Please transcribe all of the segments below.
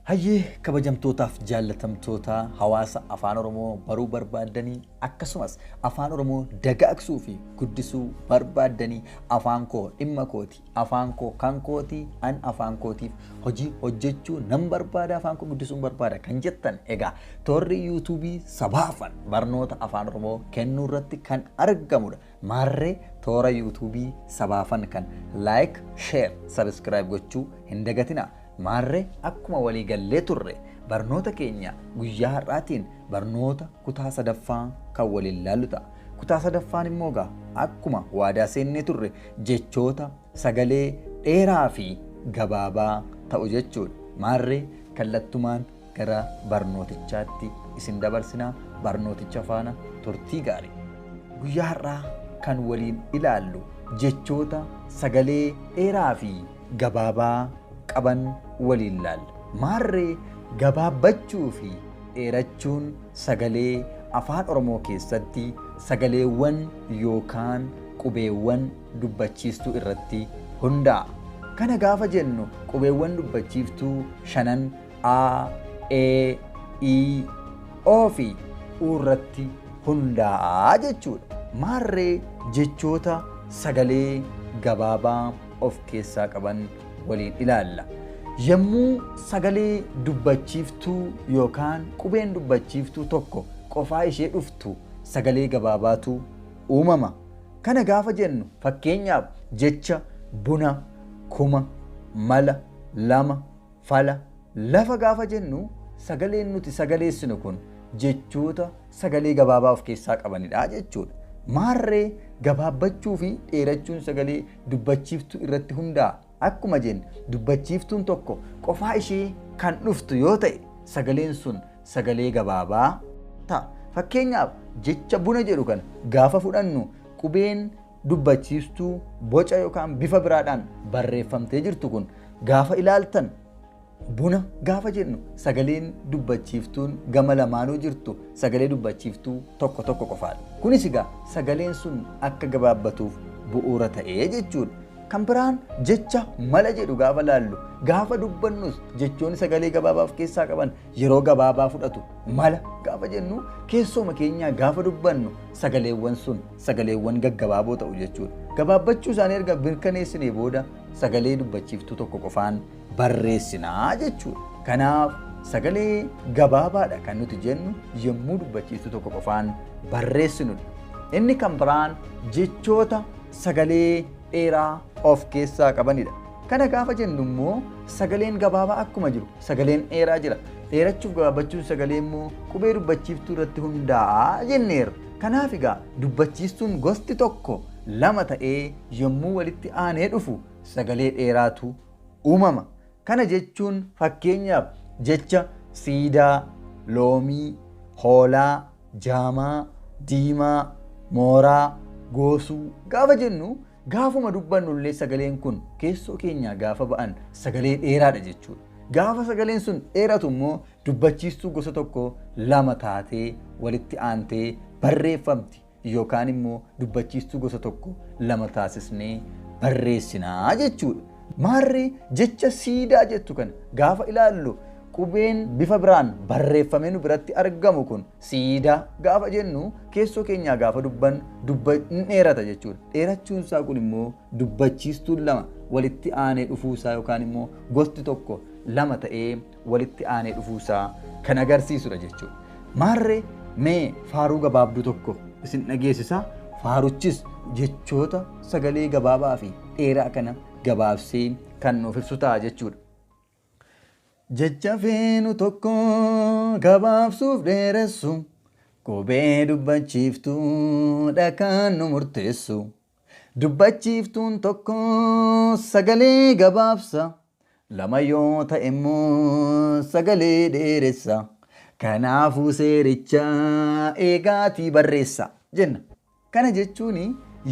Hayyee kabajamtootaaf jaallatamtoota hawaasa afaan Oromoo baruu barbaadanii akkasumas afaan Oromoo dagaagsuu fi guddisuu barbaadanii afaan koo dhimma kooti, afaan koo kan kooti, an afaan kootiif hojii hojjechuu nan barbaada, afaan koo guddisuun barbaada kan jettan egaa toorri yuutuubii sabaafan barnoota afaan Oromoo kennuu irratti kan argamudha. Maarree toora yuutuubii sabaafan kan like, share, subscribe gochuu hin dagatinaa. Maarree akkuma walii gallee turre barnoota keenya guyyaa har'aatiin barnoota kutaa sadaffaa kan waliin ilaallu ta'a. Kutaa sadaffaan immoo egaa akkuma waadaa seennee turre jechoota sagalee dheeraa fi gabaabaa ta'u jechuudha. Maarree kallattumaan gara barnootichaatti isin dabarsinaa, barnooticha faana turtii gaarii. Guyyaa har'aa kan waliin ilaallu jechoota sagalee dheeraa fi gabaabaa qaban waliin ilaalla. Maarree gabaabbachuu fi dheerachuun sagalee afaan Oromoo keessatti sagaleewwan yookaan qubeewwan dubbachiistuu irratti hundaa'a. Kana gaafa jennu qubeewwan dubbachiiftuu shanan A, E, I, O fi U irratti hundaa'a jechuudha. Maarree jechoota sagalee gabaabaa of keessaa qaban waliin ilaalla. Yommuu sagalee dubbachiiftuu yookaan qubeen dubbachiiftuu tokko qofaa ishee dhuftu sagalee gabaabaatu uumama. Kana gaafa jennu fakkeenyaaf jecha buna, kuma, mala, lama, fala, lafa gaafa jennu sagaleen nuti sagaleessinu kun jechoota sagalee gabaabaa of keessaa qabanidha jechuudha. Maarree gabaabbachuu fi dheerachuun sagalee dubbachiiftuu irratti hundaa'a. Akkuma jennu dubbachiiftuun tokko qofaa ishee kan dhuftu yoo ta'e sagaleen sun sagalee gabaabaa ta'a. Fakkeenyaaf jecha buna jedhu kana gaafa fudhannu qubeen dubbachiiftuu boca yookaan bifa biraadhaan barreeffamtee jirtu kun gaafa ilaaltan buna gaafa jennu sagaleen dubbachiiftuun gama lamaanuu jirtu sagalee dubbachiiftuu tokko tokko qofaadha. Kunis egaa sagaleen sun akka gabaabbatuuf bu'uura ta'ee jechuudha. Kan biraan jecha mala jedhu gaafa laallu gaafa dubbannus jechoonni sagalee gabaabaa of keessaa qaban yeroo gabaabaa fudhatu. Mala gaafa jennu keessooma keenyaa gaafa dubbannu sagaleewwan sun sagaleewwan gaggabaaboo ta'u jechuudha. Gabaabbachuu isaanii erga mirkaneessinee booda sagalee dubbachiiftuu tokko qofaan barreessinaa jechuudha. Kanaaf sagalee gabaabaadha kan nuti jennu yommuu dubbachiiftuu tokko qofaan barreessinudha. Inni kan biraan jechoota sagalee dheeraa of keessaa qabanidha. Kana gaafa jennu immoo sagaleen gabaabaa akkuma jiru sagaleen dheeraa jira. Dheerachuuf gabaabbachuun sagalee immoo qubee dubbachiiftuu irratti hundaa'a jenneerra. Kanaaf egaa dubbachiistuun gosti tokko lama ta'ee yommuu walitti aanee dhufu sagalee dheeraatu uumama. Kana jechuun fakkeenyaaf jecha siidaa, loomii, hoolaa, jaamaa, diimaa, mooraa, goosuu gaafa jennu gaafuma dubbannullee sagaleen kun keessoo keenyaa gaafa ba'an sagalee dheeraadha jechuudha. Gaafa sagaleen sun dheeratu immoo dubbachiistuu gosa tokko lama taatee walitti aantee barreeffamti yookaan immoo dubbachiistuu gosa tokko lama taasisnee barreessinaa jechuudha. Maarree jecha siidaa jettu kana gaafa ilaallu qubeen bifa biraan barreeffamee nu biratti argamu kun siidaa gaafa jennu keessoo keenyaa gaafa dubban dheerata jechuudha. Dheerachuun isaa kun immoo dubbachiistuun lama walitti aanee dhufuusaa yookaan immoo gosti tokko lama ta'ee walitti aanee dhufuusaa kan agarsiisudha jechuudha. Maarree mee faaruu gabaabduu tokko isin dhageessisaa. Faaruchis jechoota sagalee gabaabaa fi dheeraa kana gabaabsee kan nuuf ibsu ta'a jechuudha. Jecha feenu tokko gabaabsuuf dheeressu qubee dubbachiiftuudha kan nu murteessu. Dubbachiiftuun tokko sagalee gabaabsa lama yoo ta'e immoo sagalee dheeressa. Kanaafuu seericha eegaatii barreessa jenna. Kana jechuuni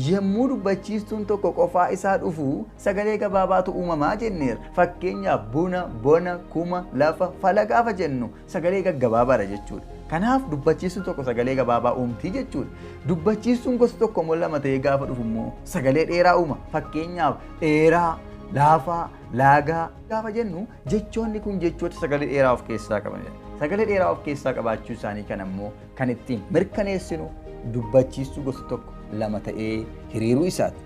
yommuu dubbachiistuun tokko qofaa isaa dhufu sagalee gabaabaatu uumamaa jenneera. Fakkeenyaaf buna, bona, kuma, lafa, fala gaafa jennu sagalee gaggabaabaadha jechuudha. Kanaaf dubbachiistuun tokko sagalee gabaabaa uumtii jechuudha. Dubbachiistuun gosa tokko immoo lama ta'ee gaafa dhufu immoo sagalee dheeraa uuma. Fakkeenyaaf dheeraa, laafaa, laagaa gaafa jennu jechoonni kun jechoota sagalee dheeraa of keessaa qabanidha. Sagalee dheeraa of keessaa qabaachuu isaanii kan ammoo kan ittiin mirkaneessinu dubbachiistuu gosa tokko lama ta'ee hiriiruu isaati.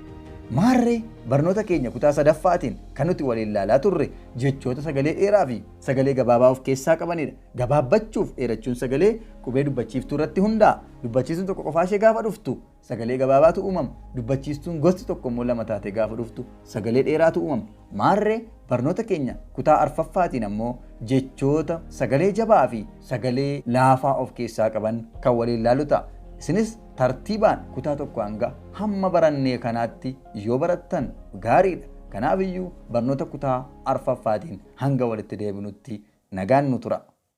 Maarree barnoota keenya kutaa sadaffaatiin kan nuti waliin ilaalaa turre jechoota sagalee dheeraa fi sagalee gabaabaa of keessaa qabanidha. Gabaabbachuuf dheerachuun sagalee qubee dubbachiiftuu irratti hundaa'a. Dubbachiistuun tokko qofaa ishee gaafa dhuftu sagalee gabaabaatu uumama. Dubbachiistuun gosti tokko immoo lama taatee gaafa dhuftu sagalee dheeraatu uumama. Maarree barnoota keenya kutaa arfaffaatiin ammoo jechoota sagalee jabaa fi sagalee laafaa of keessaa qaban kan waliin ilaalu ta'a. Isinis tartiibaan kutaa tokko hanga hamma barannee kanaatti yoo barattan gaariidha. Kanaaf iyyuu barnoota kutaa arfaffaatiin hanga walitti deebinutti nagaan nu tura.